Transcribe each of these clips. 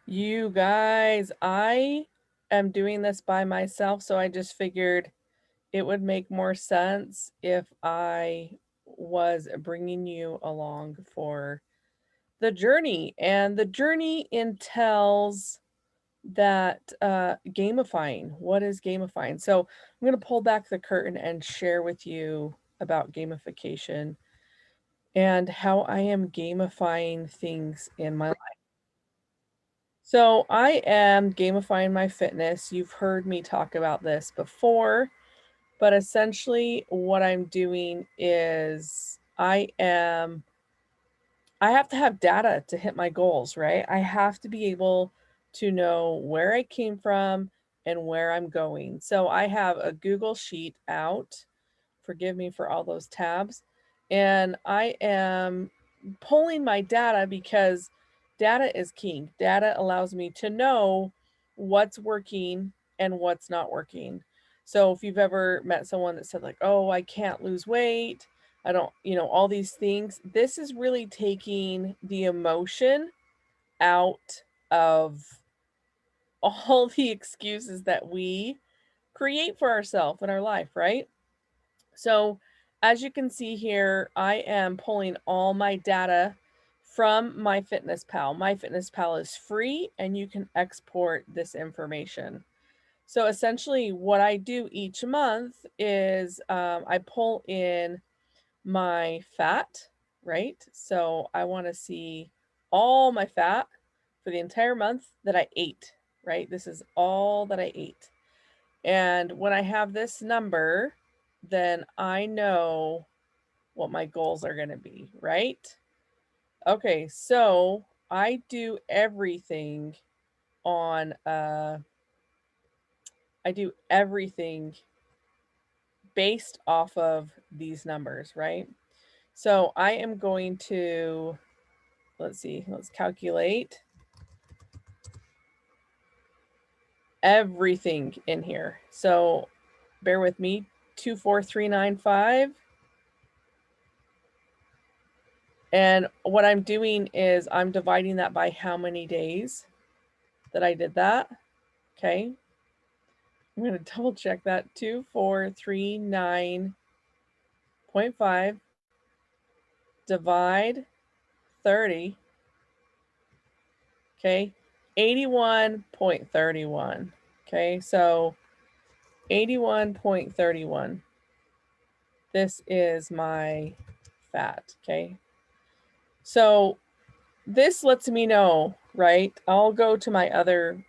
You guys, I am doing this by myself, so I just figured it would make more sense if I was bringing you along for the journey. And the journey entails that gamifying. What is gamifying? So I'm going to pull back the curtain and share with you about gamification and how I am gamifying things in my life. So I am gamifying my fitness. You've heard me talk about this before, but essentially what I'm doing is I have to have data to hit my goals, right? I have to be able to know where I came from and where I'm going. So I have a Google sheet out. Forgive me for all those tabs. And I am pulling my data because data is king. Data allows me to know what's working and what's not working. So if you've ever met someone that said, like, oh, I can't lose weight, I don't, all these things, this is really taking the emotion out of all the excuses that we create for ourselves in our life, right? So as you can see here, I am pulling all my data from MyFitnessPal. MyFitnessPal is free and you can export this information. So essentially what I do each month is I pull in my fat, right? So I want to see all my fat for the entire month that I ate, right? This is all that I ate. And when I have this number, then I know what my goals are going to be, right? Okay, so I do everything on I do everything based off of these numbers, right? So I am going to, let's see, let's calculate everything in here. So bear with me, 24395. And what I'm doing is I'm dividing that by how many days that I did that. Okay. I'm going to double check that. 2439.5 divide 30. Okay. 81.31. Okay. So 81.31. This is my fat. Okay. So this lets me know, right? I'll go to my other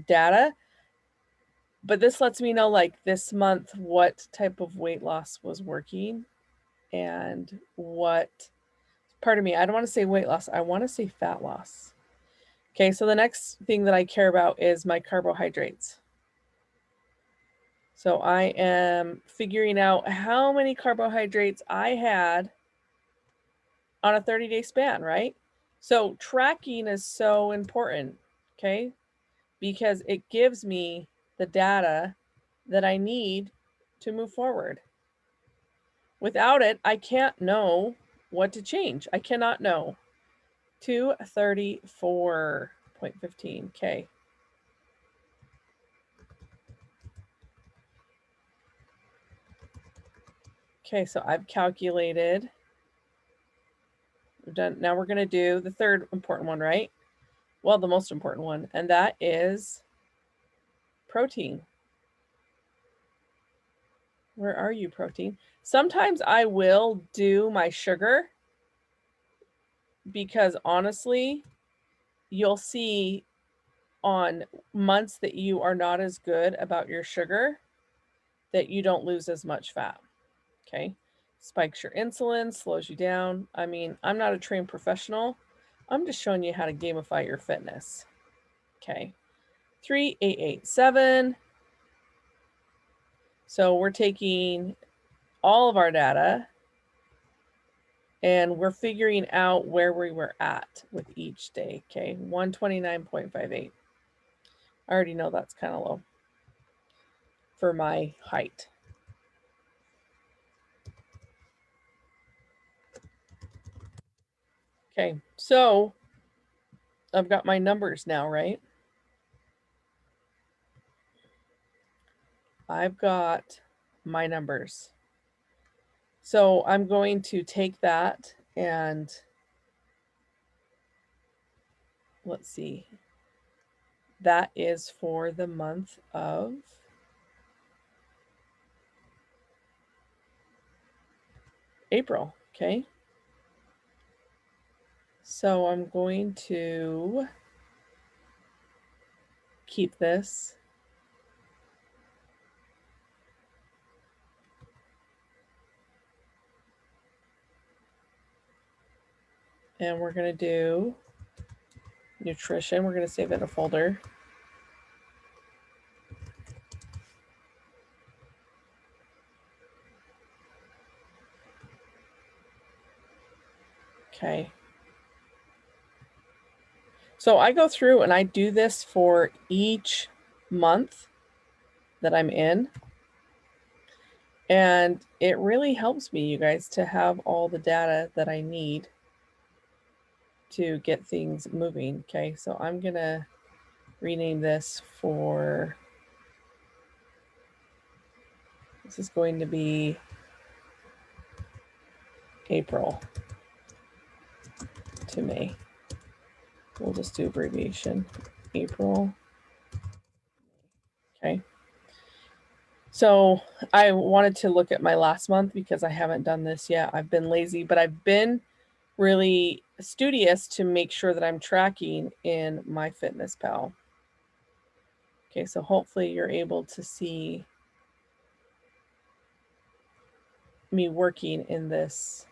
data, but this lets me know, like, this month what type of weight loss was working and what, pardon me, I don't want to say weight loss, I want to say fat loss. Okay, so the next thing that I care about is my carbohydrates. So I am figuring out how many carbohydrates I had on a 30-day span, right? So tracking is so important, okay? Because it gives me the data that I need to move forward. Without it, I can't know what to change. I cannot know. 234.15. Okay. Okay, so I've calculated. We've done. Now we're going to do the third important one, right? Well, the most important one, and that is protein. Where are you, protein? Sometimes I will do my sugar because honestly, you'll see on months that you are not as good about your sugar that you don't lose as much fat. Okay. Spikes your insulin, slows you down. I mean, I'm not a trained professional. I'm just showing you how to gamify your fitness. Okay. 3887. So we're taking all of our data and we're figuring out where we were at with each day. Okay. 129.58. I already know that's kind of low for my height. Okay. So I've got my numbers now, right? I've got my numbers. So I'm going to take that and let's see. That is for the month of April, okay? So I'm going to keep this. And we're going to do nutrition. We're going to save it in a folder. Okay. So I go through and I do this for each month that I'm in. And it really helps me, you guys, to have all the data that I need to get things moving. Okay, so I'm going to rename this for, this is going to be April to May. We'll just do abbreviation, April. Okay. So I wanted to look at my last month because I haven't done this yet. I've been lazy, but I've been really studious to make sure that I'm tracking in MyFitnessPal. Okay, so hopefully you're able to see me working in this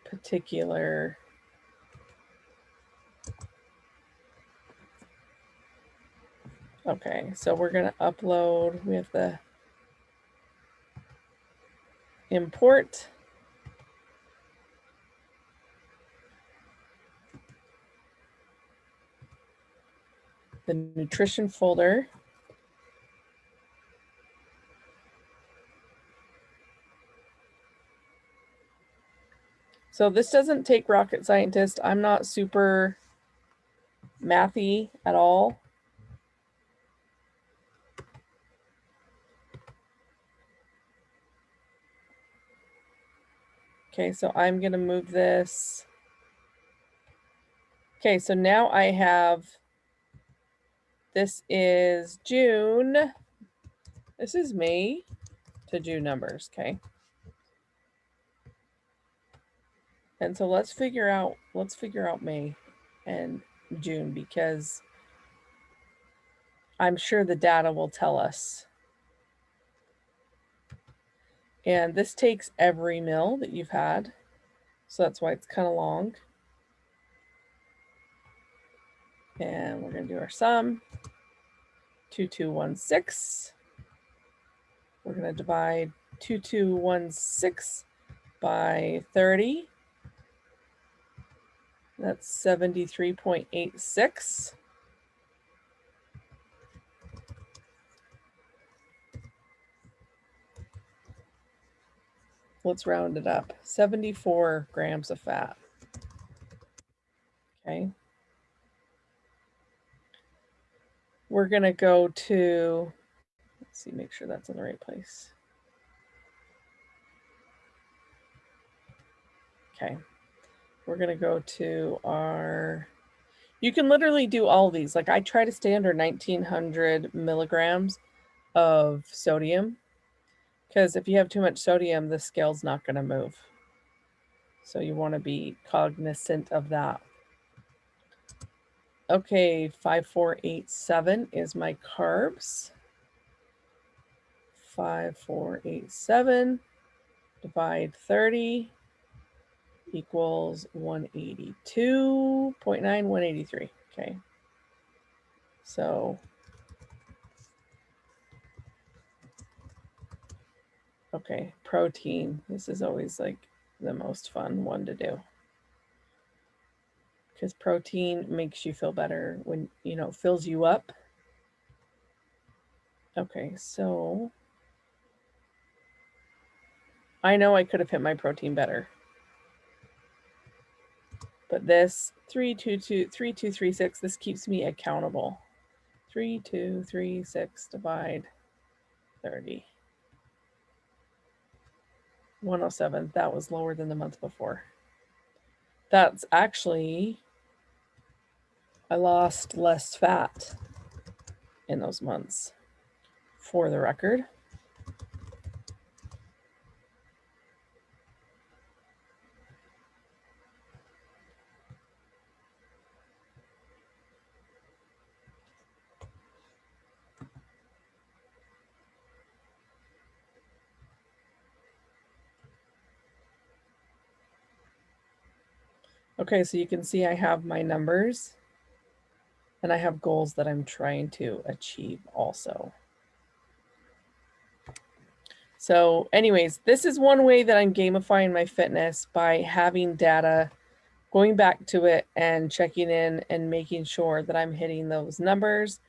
particular okay, so we're going to upload. We have to import the nutrition folder. So this doesn't take rocket scientist. I'm not super mathy at all. Okay, so I'm going to move this. Okay, so now I have, this is June. This is May to June numbers, okay? And so let's figure out May and June because I'm sure the data will tell us. And this takes every meal that you've had. So that's why it's kind of long. And we're going to do our sum. 2216. We're going to divide 2216 by 30. That's 73.86. Let's round it up. 74 grams of fat. Okay. We're going to go to, let's see, make sure that's in the right place. Okay. We're going to go to our, you can literally do all these. Like I try to stay under 1900 milligrams of sodium because if you have too much sodium, the scale's not going to move. So you want to be cognizant of that. Okay, 5487 is my carbs. 5487 divide 30 equals 182.9, 183. Okay. So, okay, protein. This is always like the most fun one to do. Because protein makes you feel better when, you know, it fills you up. Okay, so I know I could have hit my protein better. But this 3236, this keeps me accountable. 3236 divide 30. 107, that was lower than the month before. That's actually, I lost less fat in those months, for the record. Okay, so you can see I have my numbers and I have goals that I'm trying to achieve also. So anyways, this is one way that I'm gamifying my fitness, by having data, going back to it and checking in and making sure that I'm hitting those numbers.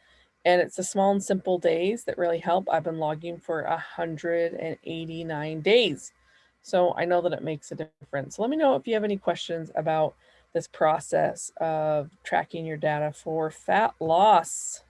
And it's the small and simple days that really help. I've been logging for 189 days. So I know that it makes a difference. Let me know if you have any questions about this process of tracking your data for fat loss.